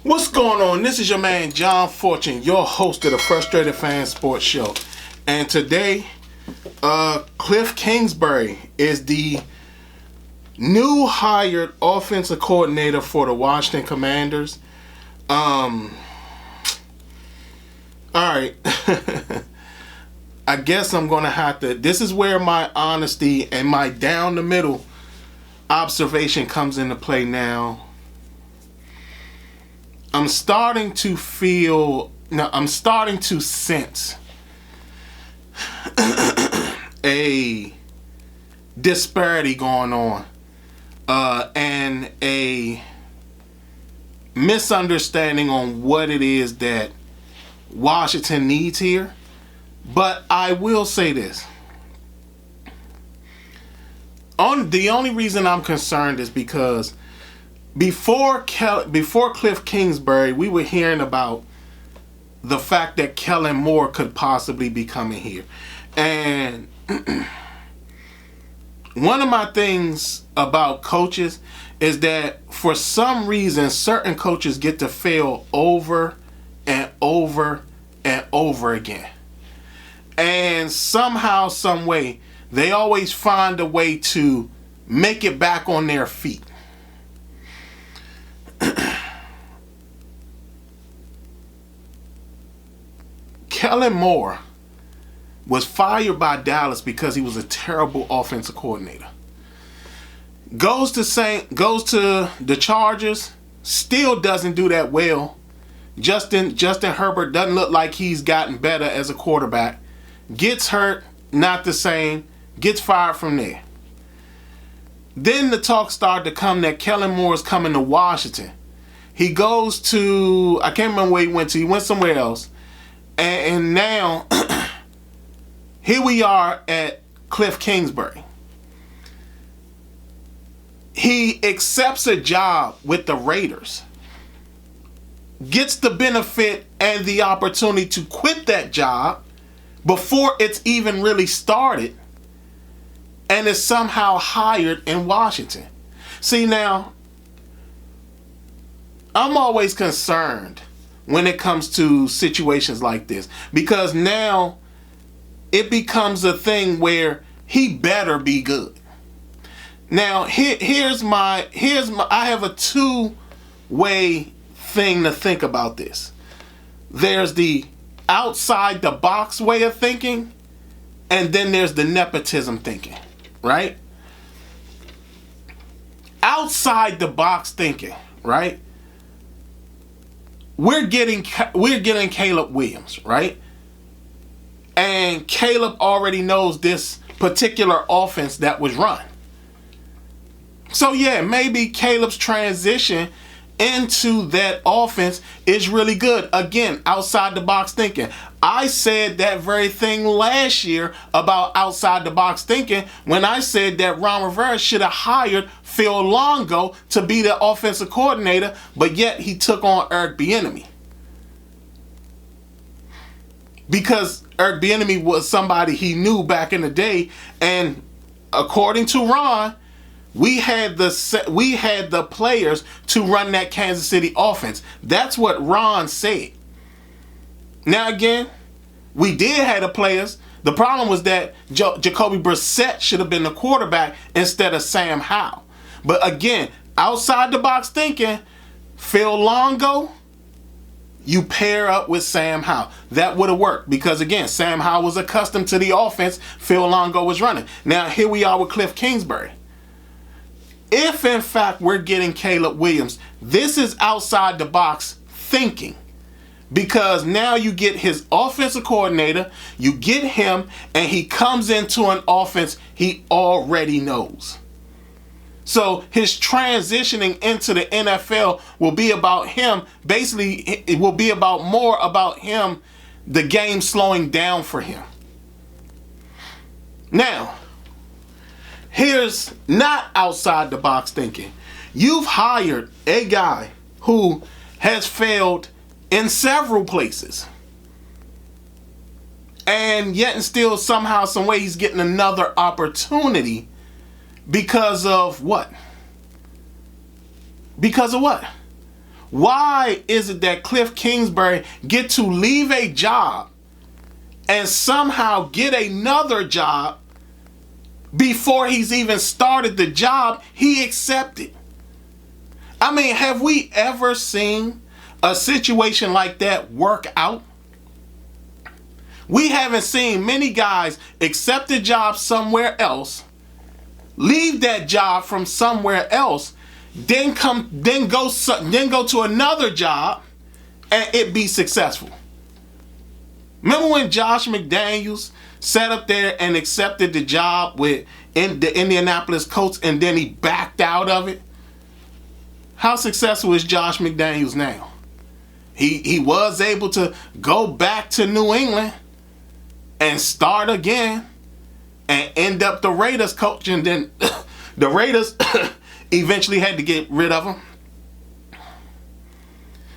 What's going on? This is your man John Fortune, your host of the Frustrated Fan Sports Show. And today, Kliff Kingsbury is the new hired offensive coordinator for the Washington Commanders. Alright. I guess I'm going to have to... This is where my honesty and my down the middle observation comes into play now. I'm starting to sense a disparity going on and a misunderstanding on what it is that Washington needs here. But I will say this. The only reason I'm concerned is because before Kliff Kingsbury, we were hearing about the fact that Kellen Moore could possibly be coming here. And one of my things about coaches is that for some reason, certain coaches get to fail over and over and over again. And somehow, some way, they always find a way to make it back on their feet. Kellen Moore was fired by Dallas because he was a terrible offensive coordinator. Goes to the Chargers, still doesn't do that well. Justin Herbert doesn't look like he's gotten better as a quarterback. Gets hurt, not the same. Gets fired from there. Then the talk started to come that Kellen Moore is coming to Washington. He goes to, I can't remember where he went to. He went somewhere else. And now, here we are at Kliff Kingsbury. He accepts a job with the Raiders. Gets the benefit and the opportunity to quit that job before it's even really started. And is somehow hired in Washington. See, now, I'm always concerned when it comes to situations like this, because now it becomes a thing where he better be good. Now, here's my I have a two-way thing to think about this. There's the outside the box way of thinking, and then there's the nepotism thinking, right? Outside the box thinking, right? We're getting Caleb Williams, right? And Caleb already knows this particular offense that was run. So yeah, maybe Caleb's transition into that offense is really good. Again, outside the box thinking. I said that very thing last year about outside the box thinking when I said that Ron Rivera should have hired Phil Longo to be the offensive coordinator, but yet he took on Eric Bieniemy. Because Eric Bieniemy was somebody he knew back in the day, and according to Ron, we had the players to run that Kansas City offense. That's what Ron said. Now again, we did have the players. The problem was that Jacoby Brissett should have been the quarterback instead of Sam Howell. But again, outside the box thinking, Phil Longo, you pair up with Sam Howell. That would have worked because again, Sam Howell was accustomed to the offense Phil Longo was running. Now here we are with Kliff Kingsbury. If in fact we're getting Caleb Williams, this is outside the box thinking. Because now you get his offensive coordinator, you get him, and he comes into an offense he already knows. So his transitioning into the NFL will be about him. Basically, it will be about more about him, the game slowing down for him. Now, here's not outside the box thinking. You've hired a guy who has failed in several places. And yet and still somehow, some way he's getting another opportunity because of what? Because of what? Why is it that Kliff Kingsbury get to leave a job and somehow get another job before he's even started the job he accepted? I mean, have we ever seen a situation like that work out? We haven't seen many guys accept a job somewhere else, leave that job from somewhere else, then go to another job and it be successful. Remember when Josh McDaniels sat up there and accepted the job with the Indianapolis Colts and then he backed out of it? How successful is Josh McDaniels now? He was able to go back to New England and start again and end up the Raiders coach, and then the Raiders eventually had to get rid of him.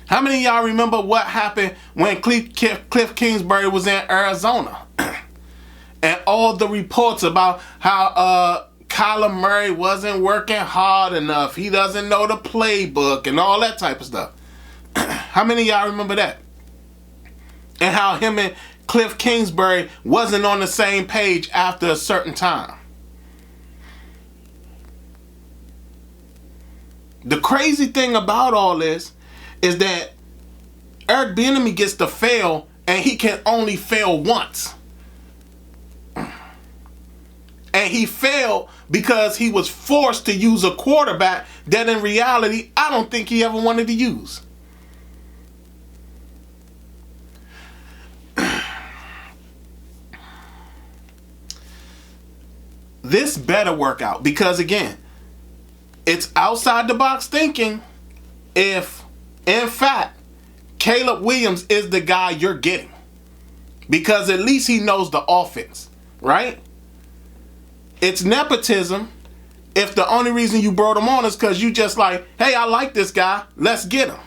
How many of y'all remember what happened when Kliff Kingsbury was in Arizona? And all the reports about how Kyler Murray wasn't working hard enough, he doesn't know the playbook and all that type of stuff. How many of y'all remember that? And how him and Kliff Kingsbury wasn't on the same page after a certain time. The crazy thing about all this is that Eric Bieniemy gets to fail and he can only fail once. And he failed because he was forced to use a quarterback that in reality I don't think he ever wanted to use. This better work out because, again, it's outside the box thinking if, in fact, Caleb Williams is the guy you're getting. Because at least he knows the offense, right? It's nepotism if the only reason you brought him on is because you just like, hey, I like this guy, let's get him.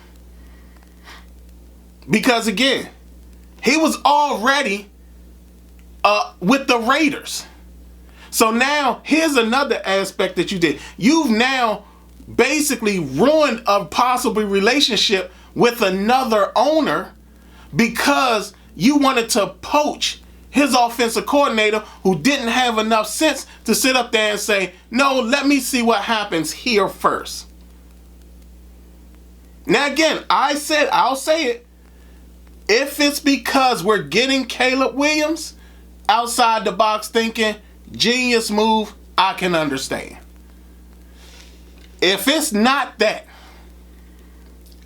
Because, again, he was already with the Raiders. So now, here's another aspect that you did. You've now basically ruined a possible relationship with another owner because you wanted to poach his offensive coordinator who didn't have enough sense to sit up there and say, no, let me see what happens here first. Now again, I'll say it. If it's because we're getting Caleb Williams, outside the box thinking, genius move, I can understand. If it's not that,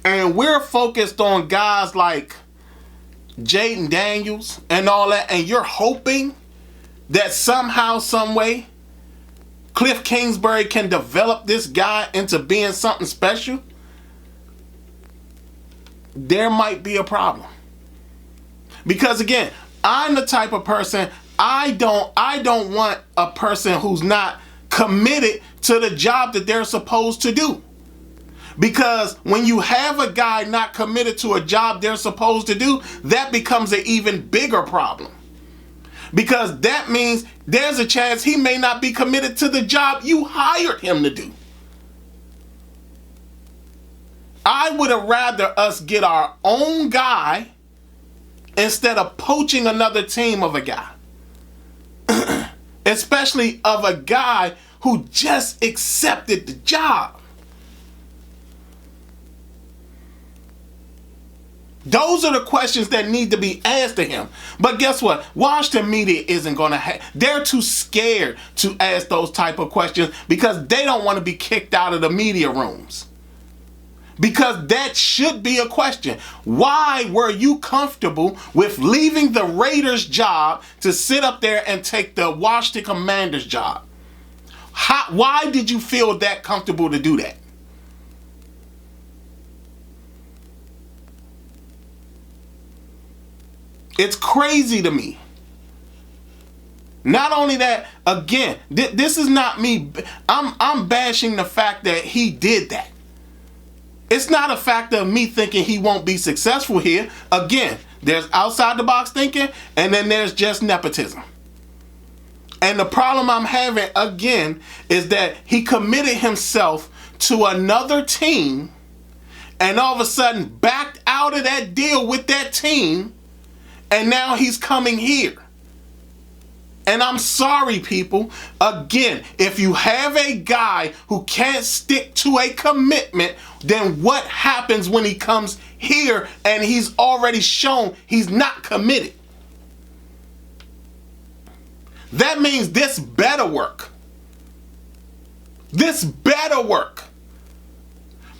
and we're focused on guys like Jaden Daniels and all that, and you're hoping that somehow, some way, Kliff Kingsbury can develop this guy into being something special, there might be a problem. Because again, I'm the type of person, I don't want a person who's not committed to the job that they're supposed to do. Because when you have a guy not committed to a job they're supposed to do, that becomes an even bigger problem. Because that means there's a chance he may not be committed to the job you hired him to do. I would have rather us get our own guy instead of poaching another team of a guy. Especially of a guy who just accepted the job. Those are the questions that need to be asked to him. But guess what? Washington media isn't going to they're too scared to ask those type of questions because they don't want to be kicked out of the media rooms. Because that should be a question. Why were you comfortable with leaving the Raiders job to sit up there and take the Washington Commanders job? Why did you feel that comfortable to do that? It's crazy to me. Not only that, again, this is not me. I'm bashing the fact that he did that. It's not a fact of me thinking he won't be successful here. Again, there's outside the box thinking, and then there's just nepotism. And the problem I'm having, again, is that he committed himself to another team and all of a sudden backed out of that deal with that team, and now he's coming here. And I'm sorry, people. Again, if you have a guy who can't stick to a commitment, then what happens when he comes here and he's already shown he's not committed? That means this better work. This better work.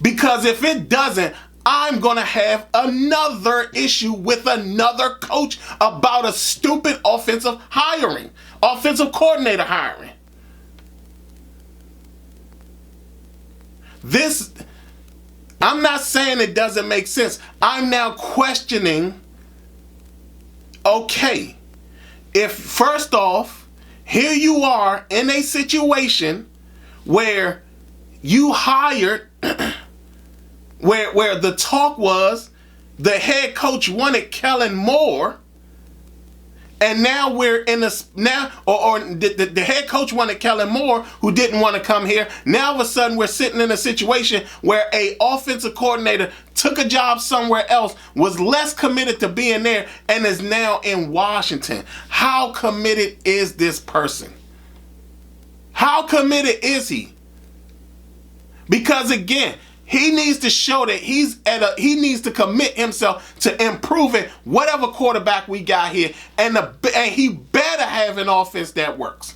Because if it doesn't, I'm going to have another issue with another coach about a stupid offensive coordinator hiring. I'm not saying it doesn't make sense. I'm now questioning, okay, if first off, here you are in a situation where you hired where the talk was the head coach wanted Kellen Moore, and now we're in a the head coach wanted Kellen Moore, who didn't want to come here. Now all of a sudden we're sitting in a situation where a offensive coordinator took a job somewhere else, was less committed to being there, and is now in Washington. How committed is this person? How committed is he? Because again, he needs to show that he needs to commit himself to improving whatever quarterback we got here, and he better have an offense that works.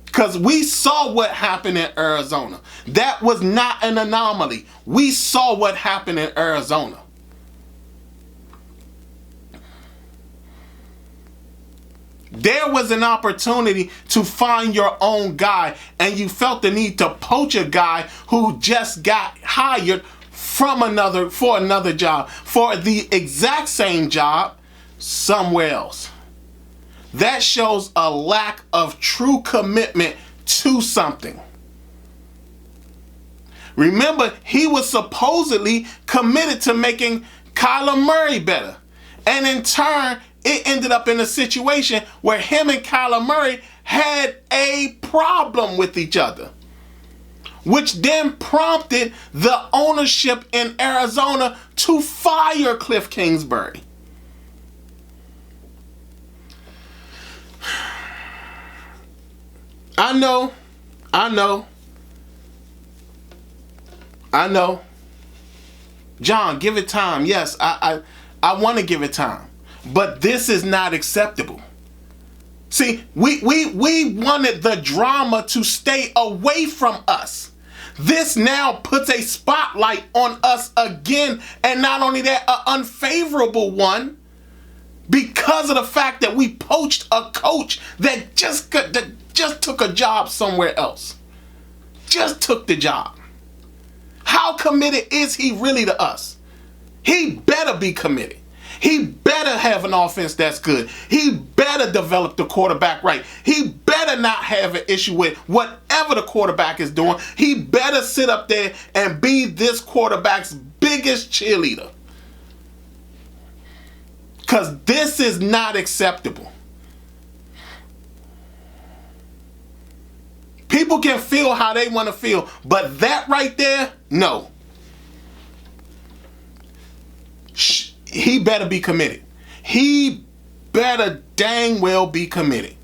Because we saw what happened in Arizona. That was not an anomaly. We saw what happened in Arizona. There was an opportunity to find your own guy, and you felt the need to poach a guy who just got hired for another job, for the exact same job somewhere else. That shows a lack of true commitment to something. Remember, he was supposedly committed to making Kyler Murray better, and in turn, it ended up in a situation where him and Kyler Murray had a problem with each other, which then prompted the ownership in Arizona to fire Kliff Kingsbury. I know. John, give it time. Yes, I want to give it time. But this is not acceptable. See, we wanted the drama to stay away from us. This now puts a spotlight on us again, and not only that, an unfavorable one, because of the fact that we poached a coach that just took a job somewhere else. Just took the job. How committed is he really to us? He better be committed. He better have an offense that's good. He better develop the quarterback right. He better not have an issue with whatever the quarterback is doing. He better sit up there and be this quarterback's biggest cheerleader. Because this is not acceptable. People can feel how they want to feel, but that right there, no. He better be committed. He better dang well be committed.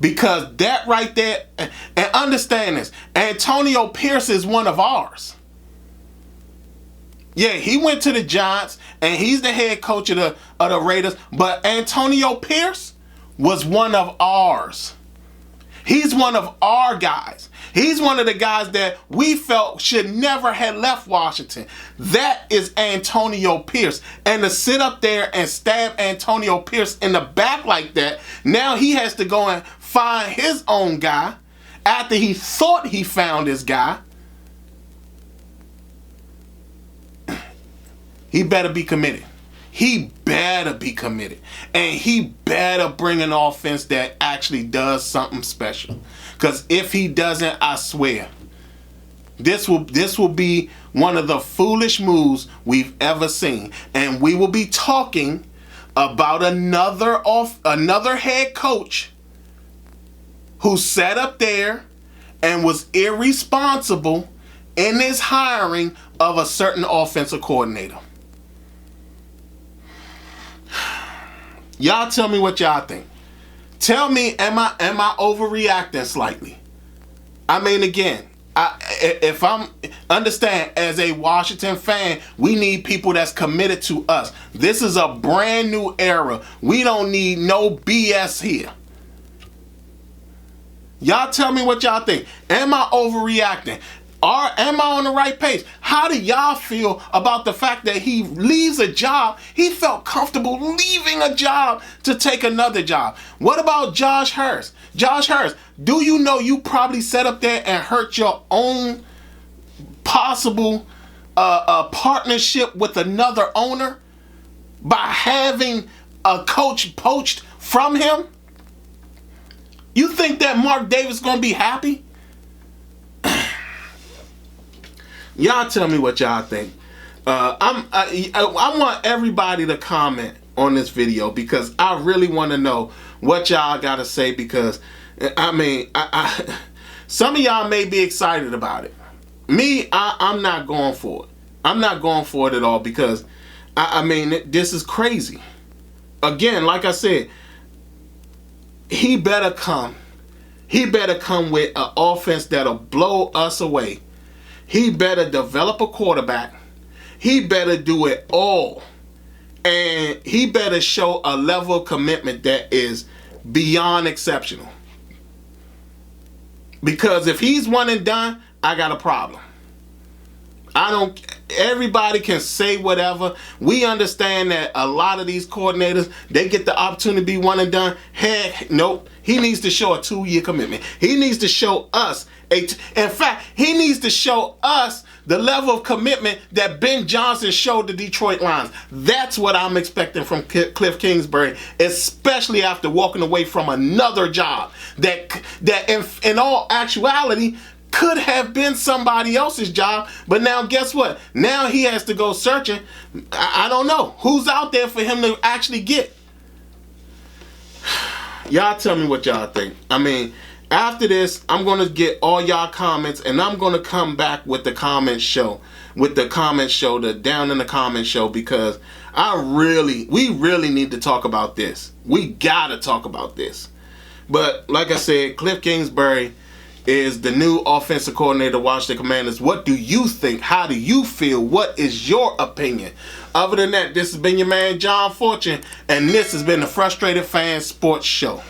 Because that right there, and understand this, Antonio Pierce is one of ours. Yeah, he went to the Giants, and he's the head coach of the Raiders, but Antonio Pierce was one of ours. He's one of our guys. He's one of the guys that we felt should never have left Washington. That is Antonio Pierce. And to sit up there and stab Antonio Pierce in the back like that, now he has to go and find his own guy after he thought he found his guy. He better be committed. he better be committed. And he better bring an offense that actually does something special. Because if he doesn't, I swear, this will be one of the foolish moves we've ever seen. And we will be talking about another head coach who sat up there and was irresponsible in his hiring of a certain offensive coordinator. Y'all tell me what y'all think. Tell me, am I overreacting slightly? I mean, again, if I'm understand, as a Washington fan, we need people that's committed to us. This is a brand new era. We don't need no BS here. Y'all tell me what y'all think. Am I overreacting? Am I on the right page? How do y'all feel about the fact that he leaves a job? He felt comfortable leaving a job to take another job. What about Josh Hurst? Josh Hurst, do you know you probably sat up there and hurt your own possible partnership with another owner by having a coach poached from him? You think that Mark Davis is going to be happy? Y'all tell me what y'all think. I want everybody to comment on this video because I really want to know what y'all got to say, because I mean, some of y'all may be excited about it. Me, I'm not going for it. I'm not going for it at all, because I mean, this is crazy. Again, like I said, he better come. He better come with an offense that'll blow us away. He better develop a quarterback. He better do it all. And he better show a level of commitment that is beyond exceptional. Because if he's one and done, I got a problem. Everybody can say whatever. We understand that a lot of these coordinators, they get the opportunity to be one and done. Heck, nope. He needs to show a 2-year commitment. He needs to show us in fact, he needs to show us the level of commitment that Ben Johnson showed the Detroit Lions. That's what I'm expecting from Kliff Kingsbury, especially after walking away from another job that in all actuality could have been somebody else's job. But now guess what? Now he has to go searching. I don't know who's out there for him to actually get. Y'all tell me what y'all think. I mean, after this, I'm going to get all y'all comments, and I'm going to come back with the comment show. The down in the comment show, because we really need to talk about this. We got to talk about this. But like I said, Kliff Kingsbury is the new offensive coordinator of Washington Commanders. What do you think? How do you feel? What is your opinion? Other than that, this has been your man, John Fortune, and this has been the Frustrated Fan Sports Show.